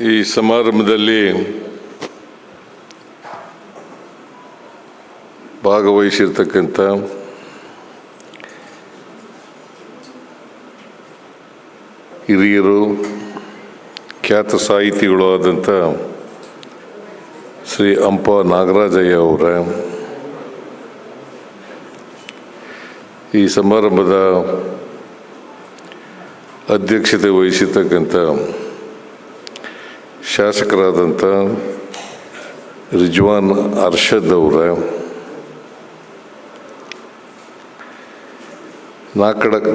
ಈ ಸಮಾರಂಭದಲ್ಲಿ ಭಾಗವಹಿಸಿರ್ತಕ್ಕಂಥ ಹಿರಿಯರು, ಖ್ಯಾತ ಸಾಹಿತಿಗಳು ಆದಂಥ ಶ್ರೀ ಹಂಪ ನಾಗರಾಜಯ್ಯ ಅವರ ಈ ಸಮಾರಂಭದ ಅಧ್ಯಕ್ಷತೆ ವಹಿಸಿರ್ತಕ್ಕಂಥ ಶಾಸಕರಾದಂಥ ರಿಜ್ವಾನ್ ಅರ್ಷದ್ ಅವರ,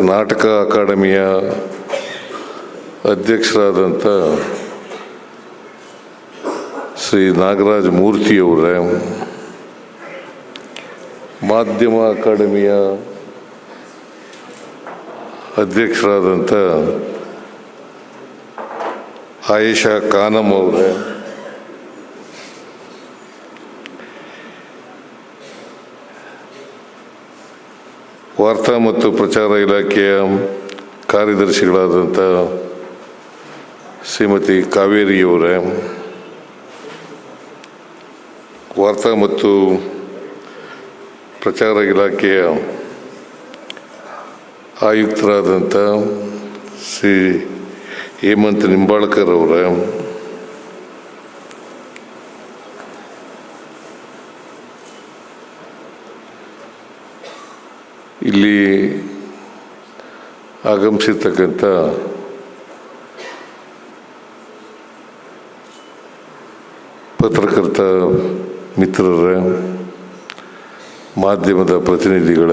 ನಾಟಕ ಅಕಾಡೆಮಿಯ ಅಧ್ಯಕ್ಷರಾದಂಥ ಶ್ರೀ ನಾಗರಾಜ ಮೂರ್ತಿಯವರ, ಮಾಧ್ಯಮ ಅಕಾಡೆಮಿಯ ಅಧ್ಯಕ್ಷರಾದಂಥ ಆಯೇಷಾ ಖಾನಮ್ ಅವರ, ವಾರ್ತಾ ಮತ್ತು ಪ್ರಚಾರ ಇಲಾಖೆಯ ಕಾರ್ಯದರ್ಶಿಗಳಾದಂಥ ಶ್ರೀಮತಿ ಕಾವೇರಿಯವರ, ವಾರ್ತಾ ಮತ್ತು ಪ್ರಚಾರ ಇಲಾಖೆಯ ಆಯುಕ್ತರಾದಂಥ ಶ್ರೀ ಹೇಮಂತ್ ನಿಂಬಾಳ್ಕರ್ ಅವರ, ಇಲ್ಲಿ ಆಗಮಿಸಿರ್ತಕ್ಕಂಥ ಪತ್ರಕರ್ತ ಮಿತ್ರರ, ಮಾಧ್ಯಮದ ಪ್ರತಿನಿಧಿಗಳ,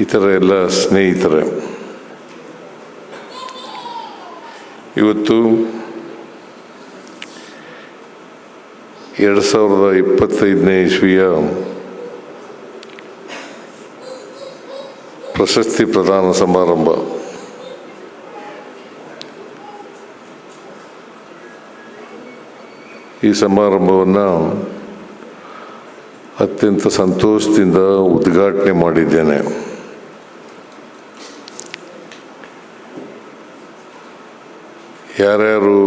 ಇತರ ಎಲ್ಲ ಸ್ನೇಹಿತರೆ, ಇವತ್ತು 2025ನೇ ಇಸ್ವಿಯ ಪ್ರಶಸ್ತಿ ಪ್ರದಾನ ಸಮಾರಂಭ. ಈ ಸಮಾರಂಭವನ್ನು ಅತ್ಯಂತ ಸಂತೋಷದಿಂದ ಉದ್ಘಾಟನೆ ಮಾಡಿದ್ದೇನೆ. ಯಾರ್ಯಾರು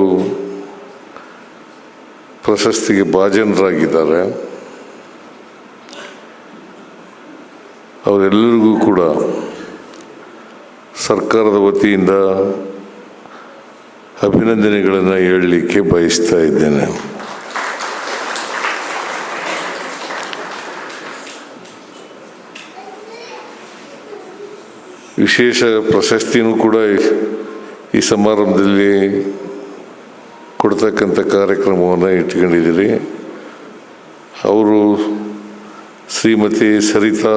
ಪ್ರಶಸ್ತಿಗೆ ಭಾಜನರಾಗಿದ್ದಾರೆ ಅವರೆಲ್ಲರಿಗೂ ಕೂಡ ಸರ್ಕಾರದ ವತಿಯಿಂದ ಅಭಿನಂದನೆಗಳನ್ನು ಹೇಳಲಿಕ್ಕೆ ಬಯಸ್ತಾ ಇದ್ದೇನೆ. ವಿಶೇಷ ಪ್ರಶಸ್ತಿನೂ ಕೂಡ ಈ ಸಮಾರಂಭದಲ್ಲಿ ಕೊಡ್ತಕ್ಕಂಥ ಕಾರ್ಯಕ್ರಮವನ್ನು ಇಟ್ಕೊಂಡಿದ್ದೀರಿ. ಅವರು ಶ್ರೀಮತಿ ಸರಿತಾ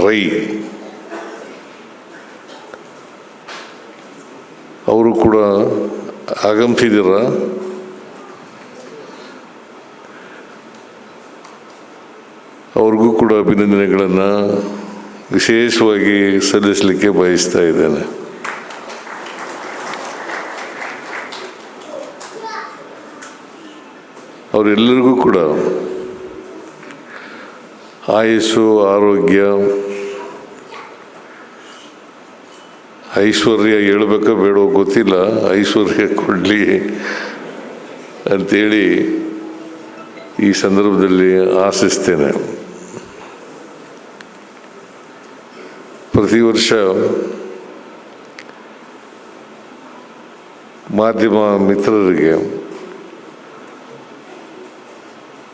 ರೈ ಅವರು ಕೂಡ ಆಗಮಿಸಿದ್ದೀರ. ಅವ್ರಿಗೂ ಕೂಡ ಅಭಿನಂದನೆಗಳನ್ನು ವಿಶೇಷವಾಗಿ ಸಲ್ಲಿಸಲಿಕ್ಕೆ ಬಯಸ್ತಾ ಇದ್ದೇನೆ. ಅವರೆಲ್ಲರಿಗೂ ಕೂಡ ಆಯುಸ್ಸು, ಆರೋಗ್ಯ, ಐಶ್ವರ್ಯ ಹೇಳಬೇಕೋ ಬೇಡೋ ಗೊತ್ತಿಲ್ಲ, ಐಶ್ವರ್ಯ ಕೊಡಲಿ ಅಂತೇಳಿ ಈ ಸಂದರ್ಭದಲ್ಲಿ ಆಶಿಸ್ತೇನೆ. ಪ್ರತಿ ವರ್ಷ ಮಾಧ್ಯಮ ಮಿತ್ರರಿಗೆ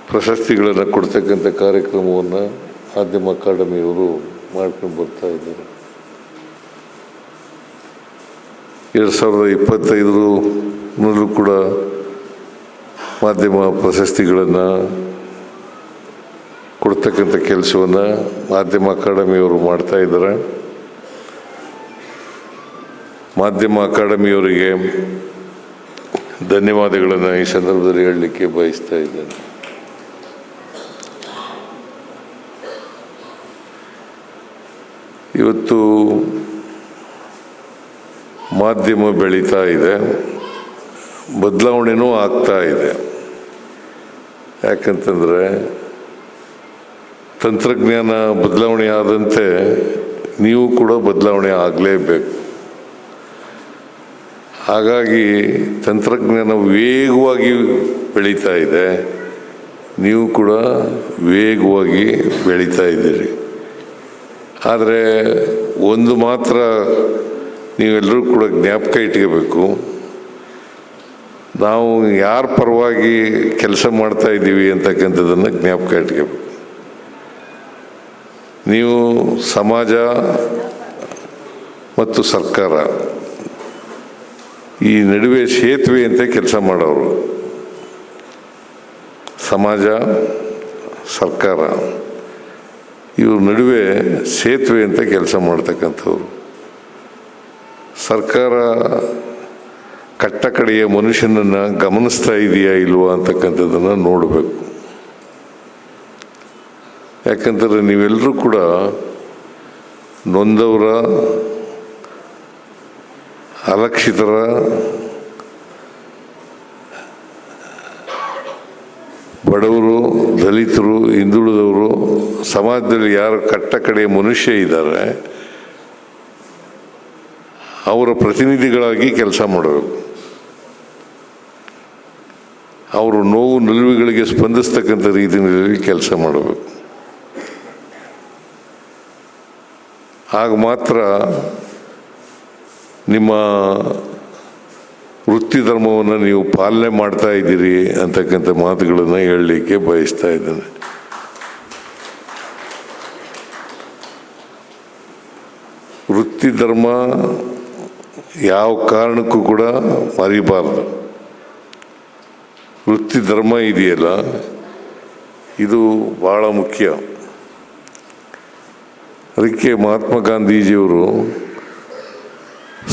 ಪ್ರಶಸ್ತಿಗಳನ್ನು ಕೊಡ್ತಕ್ಕಂಥ ಕಾರ್ಯಕ್ರಮವನ್ನು ಮಾಧ್ಯಮ ಅಕಾಡೆಮಿಯವರು ಮಾಡ್ಕೊಂಡು ಬರ್ತಾ ಇದ್ದಾರೆ. 2025ನಲ್ಲೂ ಕೂಡ ಮಾಧ್ಯಮ ಪ್ರಶಸ್ತಿಗಳನ್ನು ಕೊಡ್ತಕ್ಕಂಥ ಕೆಲಸವನ್ನು ಮಾಧ್ಯಮ ಅಕಾಡೆಮಿಯವರು ಮಾಡ್ತಾ ಇದ್ದಾರೆ. ಮಾಧ್ಯಮ ಅಕಾಡೆಮಿಯವರಿಗೆ ಧನ್ಯವಾದಗಳನ್ನು ಈ ಸಂದರ್ಭದಲ್ಲಿ ಹೇಳಲಿಕ್ಕೆ ಬಯಸ್ತಾ ಇದ್ದೇನೆ. ಇವತ್ತು ಮಾಧ್ಯಮ ಬೆಳೀತಾ ಇದೆ, ಬದಲಾವಣೆನೂ ಆಗ್ತಾ ಇದೆ. ಯಾಕಂತಂದರೆ ತಂತ್ರಜ್ಞಾನ ಬದಲಾವಣೆ ಆದಂತೆ ನೀವು ಕೂಡ ಬದಲಾವಣೆ ಆಗಲೇಬೇಕು. ಹಾಗಾಗಿ ತಂತ್ರಜ್ಞಾನ ವೇಗವಾಗಿ ಬೆಳೀತಾ ಇದೆ, ನೀವು ಕೂಡ ವೇಗವಾಗಿ ಬೆಳೀತಾ ಇದ್ದೀರಿ. ಆದರೆ ಒಂದು ಮಾತ್ರ ನೀವೆಲ್ಲರೂ ಕೂಡ ಜ್ಞಾಪಕ ಇಟ್ಕೋಬೇಕು, ನಾವು ಯಾರ ಪರವಾಗಿ ಕೆಲಸ ಮಾಡ್ತಾ ಇದ್ದೀವಿ ಅಂತಕ್ಕಂಥದ್ದನ್ನು ಜ್ಞಾಪಕ ಇಟ್ಕೋಬೇಕು. ನೀವು ಸಮಾಜ ಮತ್ತು ಸರ್ಕಾರ ಈ ನಡುವೆ ಸೇತುವೆ ಅಂತ ಕೆಲಸ ಮಾಡೋರು. ಸಮಾಜ, ಸರ್ಕಾರ ಇವ್ರ ನಡುವೆ ಸೇತುವೆ ಅಂತ ಕೆಲಸ ಮಾಡ್ತಕ್ಕಂಥವ್ರು. ಸರ್ಕಾರ ಕಟ್ಟ ಕಡೆಯ ಮನುಷ್ಯನನ್ನು ಗಮನಿಸ್ತಾ ಇದೆಯಾ ಇಲ್ವಾ ಅಂತಕ್ಕಂಥದ್ದನ್ನು ನೋಡಬೇಕು. ಯಾಕಂದರೆ ನೀವೆಲ್ಲರೂ ಕೂಡ ನೊಂದವರ, ಅಲಕ್ಷಿತರ, ಬಡವರು, ದಲಿತರು, ಹಿಂದುಳಿದವರು, ಸಮಾಜದಲ್ಲಿ ಯಾರು ಕಟ್ಟ ಕಡೆಯ ಮನುಷ್ಯ ಇದ್ದಾರೆ ಅವರ ಪ್ರತಿನಿಧಿಗಳಾಗಿ ಕೆಲಸ ಮಾಡಬೇಕು. ಅವರು ನೋವು ನಿಲುವುಗಳಿಗೆ ಸ್ಪಂದಿಸ್ತಕ್ಕಂಥ ರೀತಿಯಲ್ಲಿ ಕೆಲಸ ಮಾಡಬೇಕು. ಆಗ ಮಾತ್ರ ನಿಮ್ಮ ವೃತ್ತಿ ಧರ್ಮವನ್ನು ನೀವು ಪಾಲನೆ ಮಾಡ್ತಾ ಇದ್ದೀರಿ ಅಂತಕ್ಕಂಥ ಮಾತುಗಳನ್ನು ಹೇಳಲಿಕ್ಕೆ ಬಯಸ್ತಾ ಇದ್ದೇನೆ. ವೃತ್ತಿ ಧರ್ಮ ಯಾವ ಕಾರಣಕ್ಕೂ ಕೂಡ ಮರಿಬಾರ್ದು. ವೃತ್ತಿ ಧರ್ಮ ಇದೆಯಲ್ಲ, ಇದು ಭಾಳ ಮುಖ್ಯ. ಅದಕ್ಕೆ ಮಹಾತ್ಮ ಗಾಂಧೀಜಿಯವರು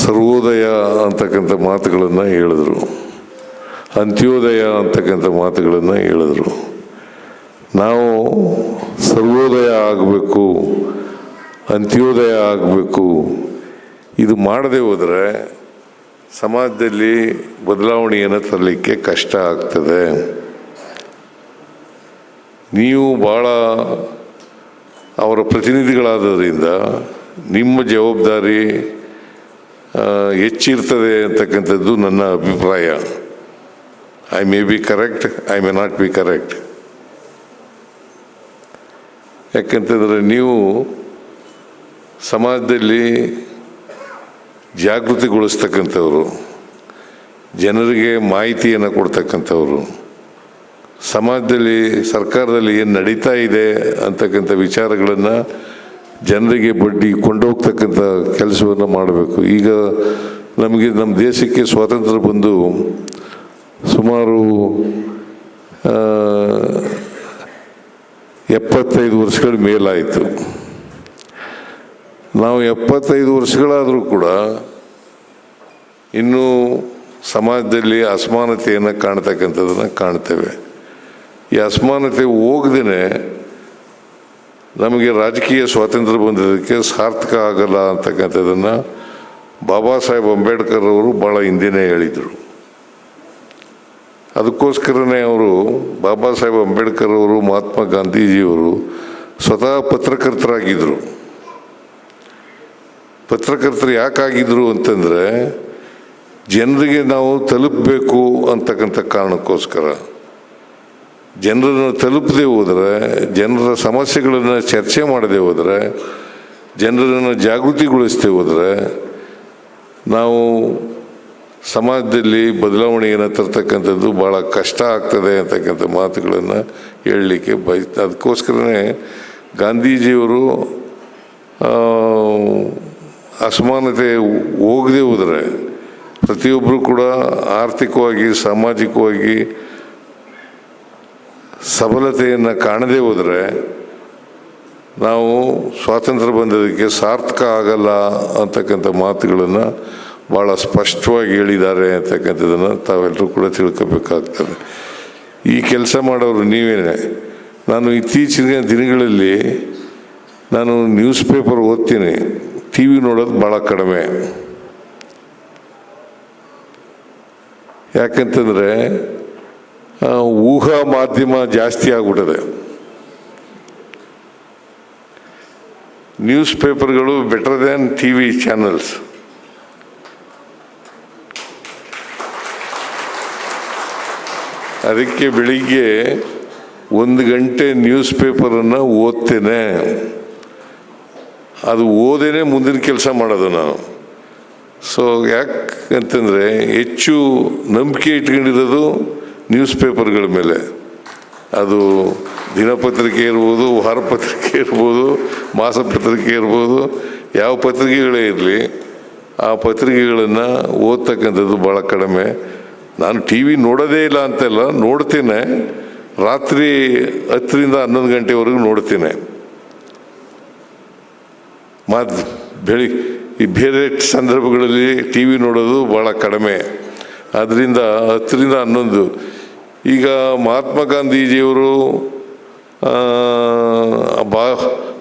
ಸರ್ವೋದಯ ಅಂತಕ್ಕಂಥ ಮಾತುಗಳನ್ನು ಹೇಳಿದ್ರು, ಅಂತ್ಯೋದಯ ಅಂತಕ್ಕಂಥ ಮಾತುಗಳನ್ನು ಹೇಳಿದ್ರು. ನಾವು ಸರ್ವೋದಯ ಆಗಬೇಕು, ಅಂತ್ಯೋದಯ ಆಗಬೇಕು. ಇದು ಮಾಡದೆ ಹೋದರೆ ಸಮಾಜದಲ್ಲಿ ಬದಲಾವಣೆಯನ್ನು ತರಲಿಕ್ಕೆ ಕಷ್ಟ ಆಗ್ತದೆ. ನೀವು ಭಾಳ ಅವರ ಪ್ರತಿನಿಧಿಗಳಾದ್ದರಿಂದ ನಿಮ್ಮ ಜವಾಬ್ದಾರಿ ಹೆಚ್ಚಿರ್ತದೆ ಅಂತಕ್ಕಂಥದ್ದು ನನ್ನ ಅಭಿಪ್ರಾಯ. I may be correct, I may not be correct. ಯಾಕಂತಂದರೆ ನೀವು ಸಮಾಜದಲ್ಲಿ ಜಾಗೃತಿಗೊಳಿಸ್ತಕ್ಕಂಥವ್ರು, ಜನರಿಗೆ ಮಾಹಿತಿಯನ್ನು ಕೊಡ್ತಕ್ಕಂಥವ್ರು, ಸಮಾಜದಲ್ಲಿ ಸರ್ಕಾರದಲ್ಲಿ ಏನು ನಡೀತಾ ಇದೆ ಅಂತಕ್ಕಂಥ ವಿಚಾರಗಳನ್ನು ಜನರಿಗೆ ಕೊಂಡೋಗ್ತಕ್ಕಂಥ ಕೆಲಸವನ್ನು ಮಾಡಬೇಕು. ಈಗ ನಮಗೆ ನಮ್ಮ ದೇಶಕ್ಕೆ ಸ್ವಾತಂತ್ರ್ಯ ಬಂದು ಸುಮಾರು 75 ವರ್ಷಗಳ ಮೇಲಾಯಿತು. ನಾವು 75 ವರ್ಷಗಳಾದರೂ ಕೂಡ ಇನ್ನೂ ಸಮಾಜದಲ್ಲಿ ಅಸಮಾನತೆಯನ್ನು ಕಾಣ್ತಕ್ಕಂಥದ್ದನ್ನು ಕಾಣ್ತೇವೆ. ಈ ಅಸಮಾನತೆ ಹೋಗದೇ ನಮಗೆ ರಾಜಕೀಯ ಸ್ವಾತಂತ್ರ್ಯ ಬಂದಿದ್ದಕ್ಕೆ ಸಾರ್ಥಕ ಆಗಲ್ಲ ಅಂತಕ್ಕಂಥದ್ದನ್ನು ಬಾಬಾ ಸಾಹೇಬ್ ಅಂಬೇಡ್ಕರ್ ಅವರು ಭಾಳ ಹಿಂದೆಯೇ ಹೇಳಿದರು. ಅದಕ್ಕೋಸ್ಕರನೇ ಅವರು ಬಾಬಾ ಸಾಹೇಬ್ ಅಂಬೇಡ್ಕರ್ ಅವರು, ಮಹಾತ್ಮ ಗಾಂಧೀಜಿಯವರು ಸ್ವತಃ ಪತ್ರಕರ್ತರಾಗಿದ್ದರು. ಪತ್ರಕರ್ತರು ಯಾಕಾಗಿದ್ದರು ಅಂತಂದರೆ ಜನರಿಗೆ ನಾವು ತಲುಪಬೇಕು ಅಂತಕ್ಕಂಥ ಕಾರಣಕ್ಕೋಸ್ಕರ. ಜನರನ್ನು ತಲುಪದೆ ಹೋದರೆ, ಜನರ ಸಮಸ್ಯೆಗಳನ್ನು ಚರ್ಚೆ ಮಾಡದೆ ಹೋದರೆ, ಜನರನ್ನು ಜಾಗೃತಿಗೊಳಿಸದೆ ಹೋದರೆ ನಾವು ಸಮಾಜದಲ್ಲಿ ಬದಲಾವಣೆಯನ್ನು ತರ್ತಕ್ಕಂಥದ್ದು ಭಾಳ ಕಷ್ಟ ಆಗ್ತದೆ ಅಂತಕ್ಕಂಥ ಮಾತುಗಳನ್ನು ಹೇಳಲಿಕ್ಕೆ ಅದಕ್ಕೋಸ್ಕರನೇ ಗಾಂಧೀಜಿಯವರು ಅಸಮಾನತೆ ಹೋಗದೆ ಹೋದರೆ, ಪ್ರತಿಯೊಬ್ಬರು ಕೂಡ ಆರ್ಥಿಕವಾಗಿ, ಸಾಮಾಜಿಕವಾಗಿ ಸಬಲತೆಯನ್ನು ಕಾಣದೇ ಹೋದರೆ ನಾವು ಸ್ವಾತಂತ್ರ್ಯ ಬಂದದಕ್ಕೆ ಸಾರ್ಥಕ ಆಗಲ್ಲ ಅಂತಕ್ಕಂಥ ಮಾತುಗಳನ್ನು ಭಾಳ ಸ್ಪಷ್ಟವಾಗಿ ಹೇಳಿದ್ದಾರೆ ಅಂತಕ್ಕಂಥದ್ದನ್ನು ತಾವೆಲ್ಲರೂ ಕೂಡ ತಿಳ್ಕೋಬೇಕಾಗ್ತದೆ. ಈ ಕೆಲಸ ಮಾಡೋರು ನೀವೇನೆ. ನಾನು ಇತ್ತೀಚಿನ ದಿನಗಳಲ್ಲಿ ನಾನು ನ್ಯೂಸ್ ಪೇಪರ್ ಓದ್ತೀನಿ, ಟಿ ವಿ ನೋಡೋದು ಭಾಳ ಕಡಿಮೆ. ಯಾಕಂತಂದರೆ ಊಹಾ ಮಾಧ್ಯಮ ಜಾಸ್ತಿ ಆಗ್ಬಿಟ್ಟಿದೆ. ನ್ಯೂಸ್ ಪೇಪರ್ಗಳು better than T V channels. ಅದಕ್ಕೆ ಬೆಳಿಗ್ಗೆ 1 ಗಂಟೆ ನ್ಯೂಸ್ ಪೇಪರನ್ನು ಓದ್ತೇನೆ. ಅದು ಓದೇನೆ ಮುಂದಿನ ಕೆಲಸ ಮಾಡೋದು ನಾನು. ಸೊ ಯಾಕಂತಂದರೆ ಹೆಚ್ಚು ನಂಬಿಕೆ ಇಟ್ಕೊಂಡಿರೋದು ನ್ಯೂಸ್ ಪೇಪರ್ಗಳ ಮೇಲೆ. ಅದು ದಿನಪತ್ರಿಕೆ ಇರ್ಬೋದು, ವಾರಪತ್ರಿಕೆ ಇರ್ಬೋದು, ಮಾಸಪತ್ರಿಕೆ ಇರ್ಬೋದು, ಯಾವ ಪತ್ರಿಕೆಗಳೇ ಇರಲಿ, ಆ ಪತ್ರಿಕೆಗಳನ್ನು ಓದ್ತಕ್ಕಂಥದ್ದು ಭಾಳ ಕಡಿಮೆ. ನಾನು ಟಿ ವಿ ನೋಡೋದೇ ಇಲ್ಲ ಅಂತೆಲ್ಲ, ನೋಡ್ತೇನೆ. ರಾತ್ರಿ 10ರಿಂದ 11 ಗಂಟೆವರೆಗೂ ನೋಡ್ತೇನೆ. ಈ ಬೇರೆ ಸಂದರ್ಭಗಳಲ್ಲಿ ಟಿ ವಿ ನೋಡೋದು ಭಾಳ ಕಡಿಮೆ. ಆದ್ದರಿಂದ 10ರಿಂದ 11. ಈಗ ಮಹಾತ್ಮ ಗಾಂಧೀಜಿಯವರು,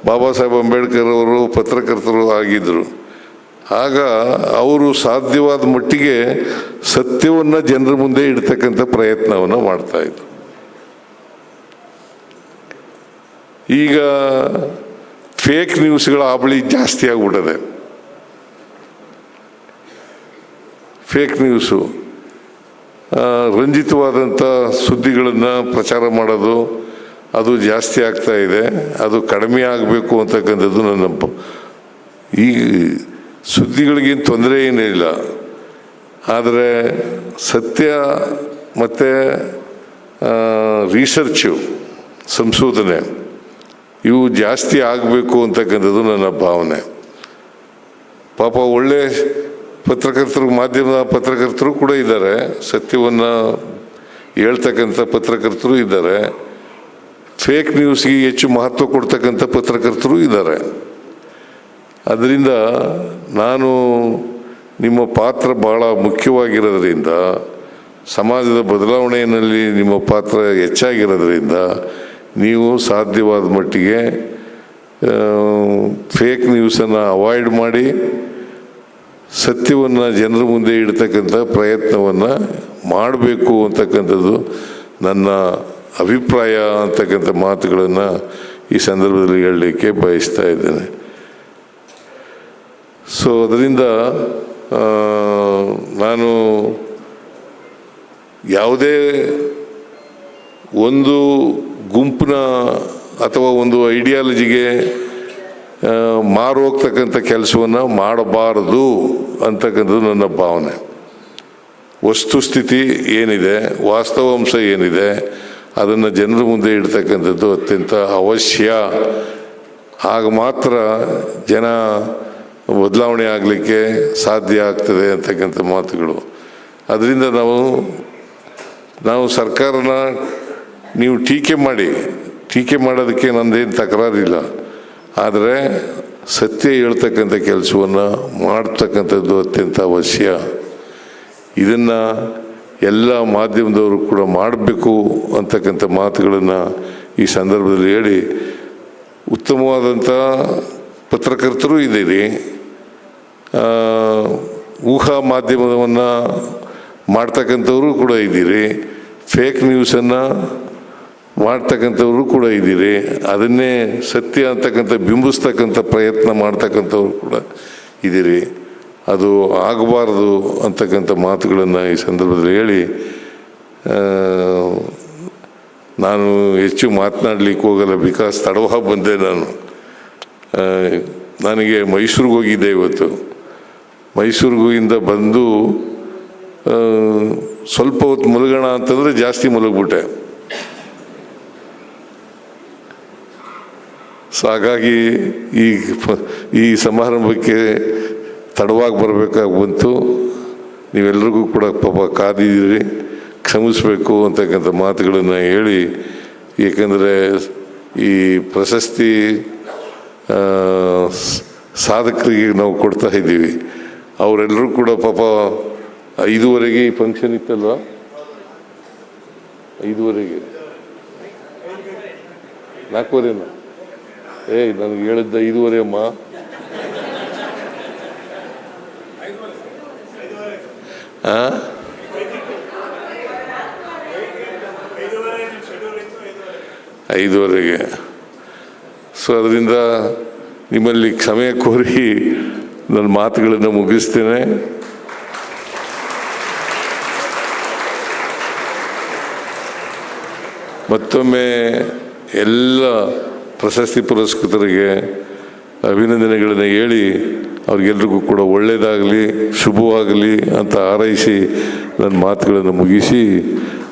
ಬಾಬಾ ಸಾಹೇಬ್ ಅಂಬೇಡ್ಕರ್ ಅವರು ಪತ್ರಕರ್ತರು ಆಗಿದ್ದರು. ಆಗ ಅವರು ಸಾಧ್ಯವಾದ ಮಟ್ಟಿಗೆ ಸತ್ಯವನ್ನು ಜನರ ಮುಂದೆ ಇಡ್ತಕ್ಕಂಥ ಪ್ರಯತ್ನವನ್ನು ಮಾಡ್ತಾಯಿದ್ರು. ಈಗ ಫೇಕ್ ನ್ಯೂಸ್ಗಳ ಹಾವಳಿ ಜಾಸ್ತಿ ಆಗ್ಬಿಟ್ಟದೆ. ಫೇಕ್ ನ್ಯೂಸು, ರಂಜಿತವಾದಂಥ ಸುದ್ದಿಗಳನ್ನು ಪ್ರಚಾರ ಮಾಡೋದು ಅದು ಜಾಸ್ತಿ ಆಗ್ತಾ ಇದೆ. ಅದು ಕಡಿಮೆ ಆಗಬೇಕು ಅಂತಕ್ಕಂಥದ್ದು ನನ್ನ. ಈ ಸುದ್ದಿಗಳಿಗೇನು ತೊಂದರೆ ಏನಿಲ್ಲ, ಆದರೆ ಸತ್ಯ ಮತ್ತು ರಿಸರ್ಚು, ಸಂಶೋಧನೆ ಇವು ಜಾಸ್ತಿ ಆಗಬೇಕು ಅಂತಕ್ಕಂಥದ್ದು ನನ್ನ ಭಾವನೆ. ಪಾಪ ಒಳ್ಳೆ ಪತ್ರಕರ್ತರು, ಮಾಧ್ಯಮದ ಪತ್ರಕರ್ತರು ಕೂಡ ಇದ್ದಾರೆ, ಸತ್ಯವನ್ನು ಹೇಳ್ತಕ್ಕಂಥ ಪತ್ರಕರ್ತರು ಇದ್ದಾರೆ, ಫೇಕ್ ನ್ಯೂಸ್ಗೆ ಹೆಚ್ಚು ಮಹತ್ವ ಕೊಡ್ತಕ್ಕಂಥ ಪತ್ರಕರ್ತರು ಇದ್ದಾರೆ. ಅದರಿಂದ ನಾನು ನಿಮ್ಮ ಪಾತ್ರ ಭಾಳ ಮುಖ್ಯವಾಗಿರೋದ್ರಿಂದ, ಸಮಾಜದ ಬದಲಾವಣೆಯಲ್ಲಿ ನಿಮ್ಮ ಪಾತ್ರ ಹೆಚ್ಚಾಗಿರೋದ್ರಿಂದ ನೀವು ಸಾಧ್ಯವಾದ ಮಟ್ಟಿಗೆ ಫೇಕ್ ನ್ಯೂಸನ್ನು ಅವಾಯ್ಡ್ ಮಾಡಿ ಸತ್ಯವನ್ನು ಜನರ ಮುಂದೆ ಇಡ್ತಕ್ಕಂಥ ಪ್ರಯತ್ನವನ್ನು ಮಾಡಬೇಕು ಅಂತಕ್ಕಂಥದ್ದು ನನ್ನ ಅಭಿಪ್ರಾಯ ಅಂತಕ್ಕಂಥ ಮಾತುಗಳನ್ನು ಈ ಸಂದರ್ಭದಲ್ಲಿ ಹೇಳಲಿಕ್ಕೆ ಬಯಸ್ತಾ ಇದ್ದೇನೆ. ಸೊ ಅದರಿಂದ ನಾನು ಯಾವುದೇ ಒಂದು ಗುಂಪಿನ ಅಥವಾ ಒಂದು ಐಡಿಯಾಲಜಿಗೆ ಮಾರು ಹೋಗ್ತಕ್ಕಂಥ ಕೆಲಸವನ್ನು ಮಾಡಬಾರದು ಅಂತಕ್ಕಂಥದ್ದು ನನ್ನ ಭಾವನೆ. ವಸ್ತುಸ್ಥಿತಿ ಏನಿದೆ, ವಾಸ್ತವಾಂಶ ಏನಿದೆ, ಅದನ್ನು ಜನರ ಮುಂದೆ ಇಡ್ತಕ್ಕಂಥದ್ದು ಅತ್ಯಂತ ಅವಶ್ಯ. ಆಗ ಮಾತ್ರ ಜನ ಬದಲಾವಣೆ ಆಗಲಿಕ್ಕೆ ಸಾಧ್ಯ ಆಗ್ತದೆ ಅಂತಕ್ಕಂಥ ಮಾತುಗಳು. ಅದರಿಂದ ನಾವು ಸರ್ಕಾರನ ನೀವು ಟೀಕೆ ಮಾಡೋದಕ್ಕೆ ನಂದೇನು ತಕರಾರಿಲ್ಲ, ಆದರೆ ಸತ್ಯ ಹೇಳ್ತಕ್ಕಂಥ ಕೆಲಸವನ್ನು ಮಾಡ್ತಕ್ಕಂಥದ್ದು ಅತ್ಯಂತ ಅವಶ್ಯ. ಇದನ್ನು ಎಲ್ಲ ಮಾಧ್ಯಮದವರು ಕೂಡ ಮಾಡಬೇಕು ಅಂತಕ್ಕಂಥ ಮಾತುಗಳನ್ನು ಈ ಸಂದರ್ಭದಲ್ಲಿ ಹೇಳಿ, ಉತ್ತಮವಾದಂಥ ಪತ್ರಕರ್ತರು ಇದ್ದೀರಿ, ಊಹಾ ಮಾಧ್ಯಮವನ್ನು ಮಾಡ್ತಕ್ಕಂಥವರು ಕೂಡ ಇದ್ದೀರಿ, ಫೇಕ್ ನ್ಯೂಸನ್ನು ಮಾಡ್ತಕ್ಕಂಥವರು ಕೂಡ ಇದ್ದೀರಿ, ಅದನ್ನೇ ಸತ್ಯ ಅಂತಕ್ಕಂಥ ಬಿಂಬಿಸ್ತಕ್ಕಂಥ ಪ್ರಯತ್ನ ಮಾಡ್ತಕ್ಕಂಥವ್ರು ಕೂಡ ಇದ್ದೀರಿ. ಅದು ಆಗಬಾರ್ದು ಅಂತಕ್ಕಂಥ ಮಾತುಗಳನ್ನು ಈ ಸಂದರ್ಭದಲ್ಲಿ ಹೇಳಿ, ನಾನು ಹೆಚ್ಚು ಮಾತನಾಡಲಿಕ್ಕೆ ಹೋಗಲ್ಲ, ಬಿಕಾಸ್ ತಡವಾಗಿ ಬಂದೆ. ನನಗೆ ಮೈಸೂರಿಗೆ ಹೋಗಿದ್ದೆ ಇವತ್ತು. ಮೈಸೂರಿಗಿಂದ ಬಂದು ಸ್ವಲ್ಪ ಹೊತ್ತು ಮಲಗೋಣ ಅಂತಂದರೆ ಜಾಸ್ತಿ ಮಲಗಿಬಿಟ್ಟೆ. ಸೊ ಹಾಗಾಗಿ ಈ ಸಮಾರಂಭಕ್ಕೆ ತಡವಾಗಿ ಬರಬೇಕಾಗಿ ಬಂತು. ನೀವೆಲ್ಲರಿಗೂ ಕೂಡ ಪಾಪ ಕಾದಿದ್ದೀರಿ, ಕ್ಷಮಿಸಬೇಕು ಅಂತಕ್ಕಂಥ ಮಾತುಗಳನ್ನು ಹೇಳಿ, ಏಕೆಂದರೆ ಈ ಪ್ರಶಸ್ತಿ ಸಾಧಕರಿಗೆ ನಾವು ಕೊಡ್ತಾ ಇದ್ದೀವಿ. ಅವರೆಲ್ಲರೂ ಕೂಡ ಪಾಪ 5:30 ಈ ಫಂಕ್ಷನ್ ಇತ್ತಲ್ವ, 5:30 4:15 ನನಗೆ ಹೇಳಿದ್ದ 5:30 ಅಮ್ಮ. ಹಾಂ, 5:30. ಸೊ ಅದರಿಂದ ನಿಮ್ಮಲ್ಲಿ ಕ್ಷಮೆ ಕೋರಿ ನನ್ನ ಮಾತುಗಳನ್ನು ಮುಗಿಸ್ತೇನೆ. ಮತ್ತೊಮ್ಮೆ ಎಲ್ಲ ಪ್ರಶಸ್ತಿ ಪುರಸ್ಕೃತರಿಗೆ ಅಭಿನಂದನೆಗಳನ್ನು ಹೇಳಿ ಅವ್ರಿಗೆಲ್ರಿಗೂ ಕೂಡ ಒಳ್ಳೆಯದಾಗಲಿ, ಶುಭವಾಗಲಿ ಅಂತ ಹಾರೈಸಿ ನನ್ನ ಮಾತುಗಳನ್ನು ಮುಗಿಸಿ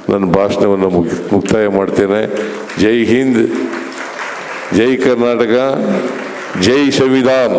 ನನ್ನ ಭಾಷಣವನ್ನು ಮುಕ್ತಾಯ ಮಾಡ್ತೇನೆ. ಜೈ ಹಿಂದ್, ಜೈ ಕರ್ನಾಟಕ, ಜೈ ಸಂವಿಧಾನ್.